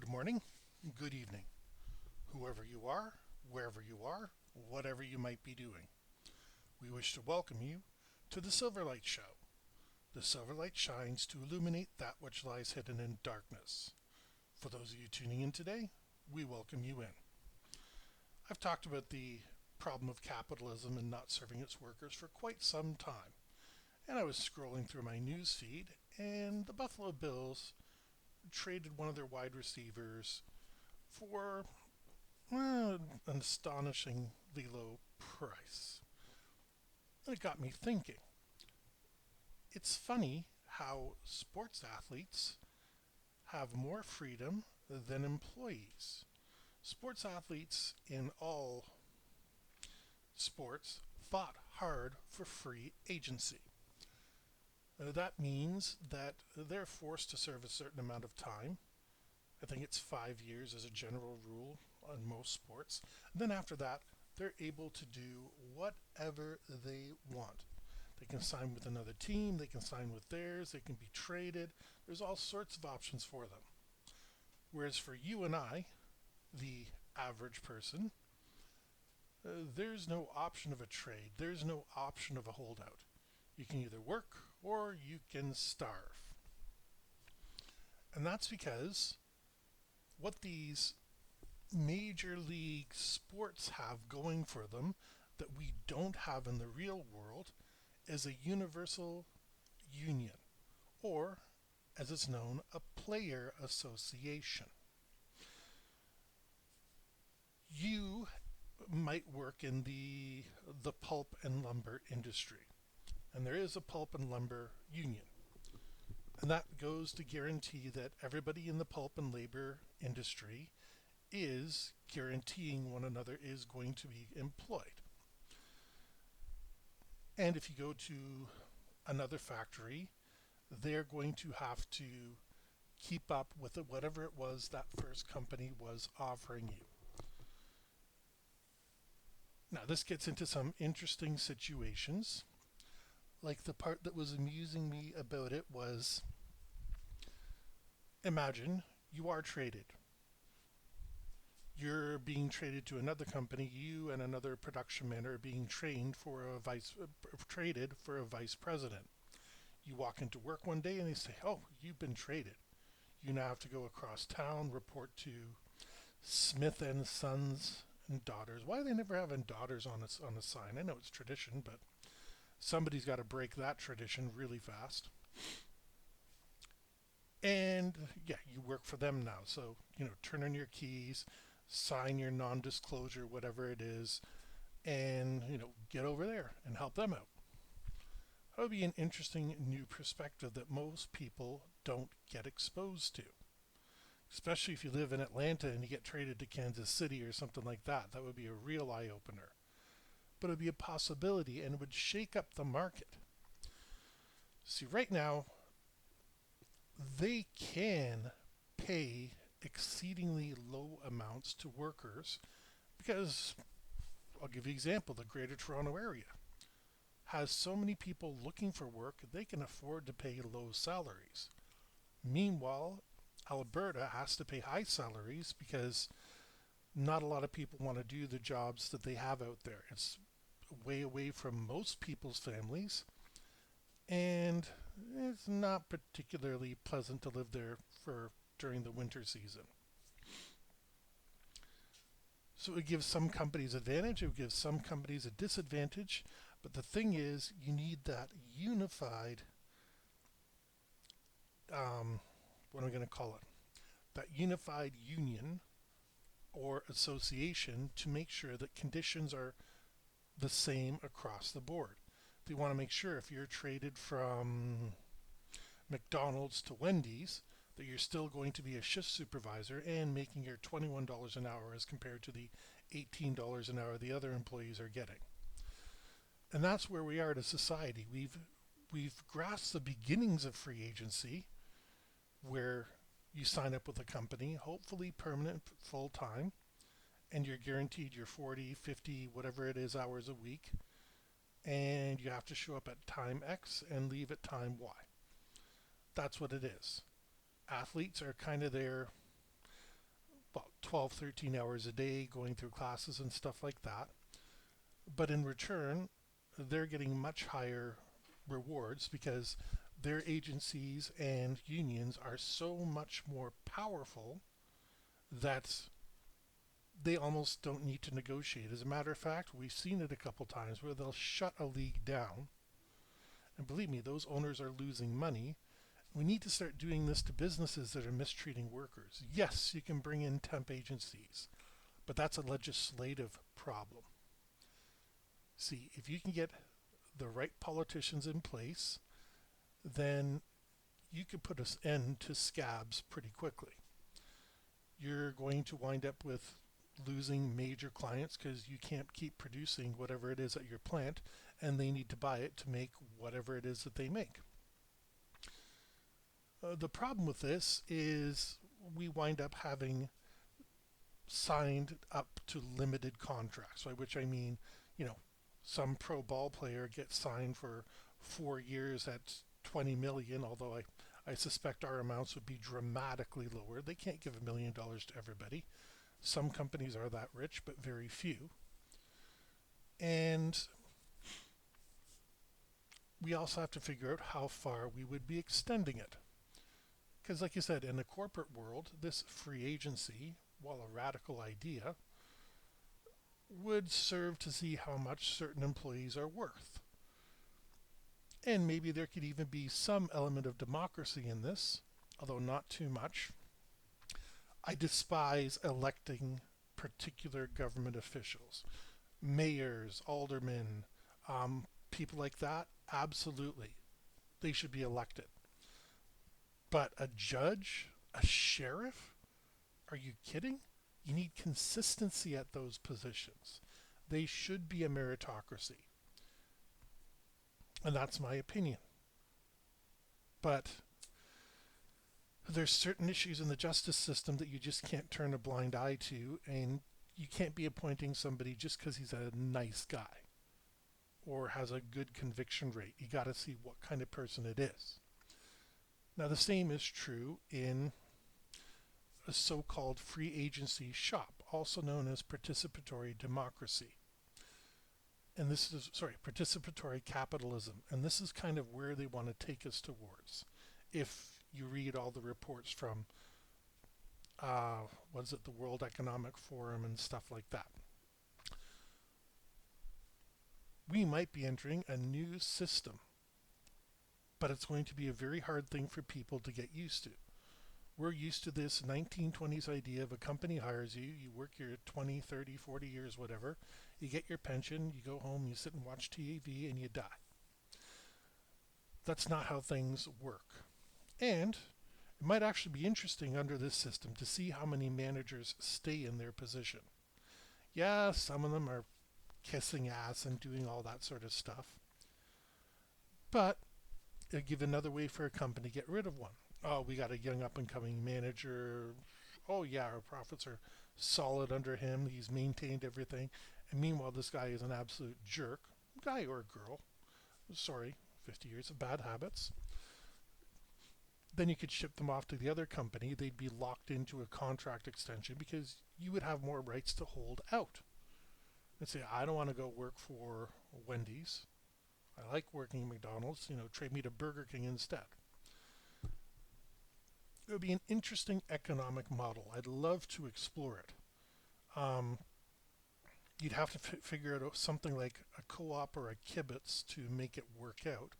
Good morning, good evening, whoever you are, wherever you are, whatever you might be doing. We wish to welcome you to the Silverlight Show. The Silverlight shines to illuminate that which lies hidden in darkness. For those of you tuning in today, we welcome you in. I've talked about the problem of capitalism and not serving its workers for quite some time. And I was scrolling through my news feed, and the Buffalo Bills traded one of their wide receivers for an astonishingly low price. And it got me thinking. It's funny how sports athletes have more freedom than employees. Sports athletes in all sports fought hard for free agency. That means that they're forced to serve a certain amount of time. I think it's 5 years as a general rule on most sports. And then after that, they're able to do whatever they want. They can sign with another team, they can sign with theirs, they can be traded. There's all sorts of options for them. Whereas for you and I, the average person, there's no option of a trade, there's no option of a holdout. You can either work or you can starve. And that's because what these major league sports have going for them that we don't have in the real world is a universal union, or as it's known, a player association. You might work in the pulp and lumber industry, and there is a pulp and lumber union. And that goes to guarantee that everybody in the pulp and labor industry is guaranteeing one another is going to be employed. And if you go to another factory, they're going to have to keep up with whatever it was that first company was offering you. Now, this gets into some interesting situations. Like, the part that was amusing me about it was, imagine you are traded. You're being traded to another company. You and another production man are being traded for a vice president. You walk into work one day and they say, "Oh, you've been traded. You now have to go across town, report to Smith and Sons and Daughters." Why are they never having daughters on a sign? I know it's tradition, but somebody's got to break that tradition really fast. And yeah, you work for them now. So, turn in your keys, sign your non-disclosure, whatever it is, and, get over there and help them out. That would be an interesting new perspective that most people don't get exposed to. Especially if you live in Atlanta and you get traded to Kansas City or something like that. That would be a real eye-opener. But it would be a possibility, and it would shake up the market. See, right now, they can pay exceedingly low amounts to workers because, I'll give you an example, the Greater Toronto Area has so many people looking for work, they can afford to pay low salaries. Meanwhile, Alberta has to pay high salaries because not a lot of people want to do the jobs that they have out there. It's way away from most people's families, and it's not particularly pleasant to live there during the winter season. So it gives some companies advantage, it gives some companies a disadvantage, but the thing is, you need that unified, what am I going to call it? That unified union or association to make sure that conditions are the same across the board. They want to make sure if you're traded from McDonald's to Wendy's, that you're still going to be a shift supervisor and making your $21 an hour as compared to the $18 an hour the other employees are getting. And that's where we are as a society. We've grasped the beginnings of free agency, where you sign up with a company, hopefully permanent full time, and you're guaranteed your 40, 50, whatever it is hours a week, and you have to show up at time X and leave at time Y. That's what it is. Athletes are kind of there. well, 12, 13 hours a day going through classes and stuff like that. But in return, they're getting much higher rewards because their agencies and unions are so much more powerful that they almost don't need to negotiate. As a matter of fact, we've seen it a couple times where they'll shut a league down. And believe me, those owners are losing money. We need to start doing this to businesses that are mistreating workers. Yes, you can bring in temp agencies, but that's a legislative problem. See, if you can get the right politicians in place, then you could put an end to scabs pretty quickly. You're going to wind up with losing major clients because you can't keep producing whatever it is at your plant, and they need to buy it to make whatever it is that they make. The problem with this is we wind up having signed up to limited contracts, by which I mean, you know, some pro ball player gets signed for 4 years at 20 million, although I suspect our amounts would be dramatically lower. They can't give $1 million to everybody. Some companies are that rich, but very few. And we also have to figure out how far we would be extending it. Because like you said, in the corporate world, this free agency, while a radical idea, would serve to see how much certain employees are worth. And maybe there could even be some element of democracy in this, although not too much. I despise electing particular government officials, mayors, aldermen, people like that. Absolutely, they should be elected. But a judge, a sheriff, are you kidding? You need consistency at those positions. They should be a meritocracy. And that's my opinion. But there's certain issues in the justice system that you just can't turn a blind eye to, and you can't be appointing somebody just because he's a nice guy or has a good conviction rate. You got to see what kind of person it is. Now, the same is true in a so-called free agency shop, also known as participatory democracy. And this is, participatory capitalism. And this is kind of where they want to take us towards. If you read all the reports from, the World Economic Forum and stuff like that. We might be entering a new system, but it's going to be a very hard thing for people to get used to. We're used to this 1920s idea of a company hires you, you work your 20, 30, 40 years, whatever, you get your pension, you go home, you sit and watch TV, and you die. That's not how things work. And it might actually be interesting under this system to see how many managers stay in their position. Yeah, some of them are kissing ass and doing all that sort of stuff. But it'll give another way for a company to get rid of one. Oh, we got a young up and coming manager. Oh yeah, our profits are solid under him. He's maintained everything. And meanwhile, this guy is an absolute jerk. Guy or girl. Sorry, 50 years of bad habits. Then you could ship them off to the other company. They'd be locked into a contract extension because you would have more rights to hold out. And say, I don't want to go work for Wendy's. I like working at McDonald's. Trade me to Burger King instead. It would be an interesting economic model. I'd love to explore it. You'd have to figure out something like a co-op or a kibbutz to make it work out.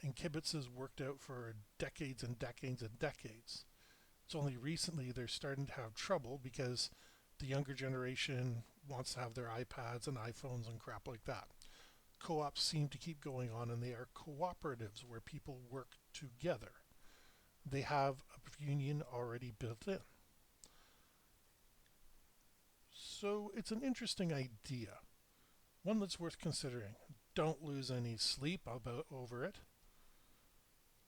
And kibbutzes worked out for decades and decades and decades. It's only recently they're starting to have trouble because the younger generation wants to have their iPads and iPhones and crap like that. Co-ops seem to keep going on, and they are cooperatives where people work together. They have a union already built in. So it's an interesting idea, one that's worth considering. Don't lose any sleep over it.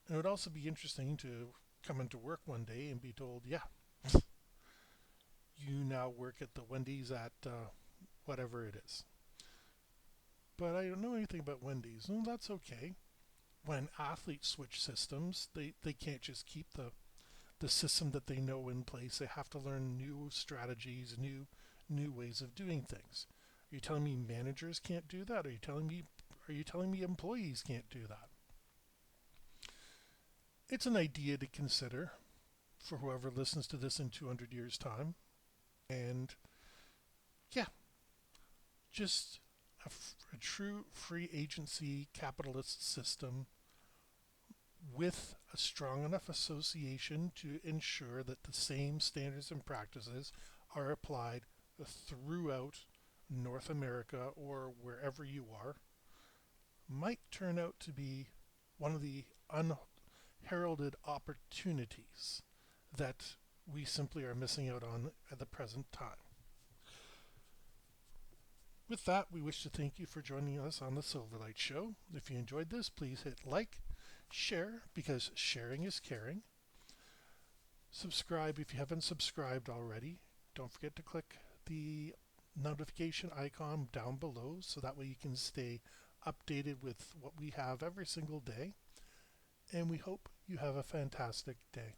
And it would also be interesting to come into work one day and be told, yeah, you now work at the Wendy's at whatever it is. But I don't know anything about Wendy's. Well, that's okay. When athletes switch systems, they can't just keep the the system that they know in place. They have to learn new strategies, new ways of doing things. Are you telling me managers can't do that? Are you telling me employees can't do that? It's an idea to consider for whoever listens to this in 200 years' time. And yeah, just a true free agency capitalist system with a strong enough association to ensure that the same standards and practices are applied throughout North America or wherever you are might turn out to be one of the unheralded opportunities that we simply are missing out on at the present time. With that, we wish to thank you for joining us on the Silverlight Show. If you enjoyed this, please hit like, share, because sharing is caring. Subscribe if you haven't subscribed already. Don't forget to click the notification icon down below so that way you can stay updated with what we have every single day. And we hope you have a fantastic day.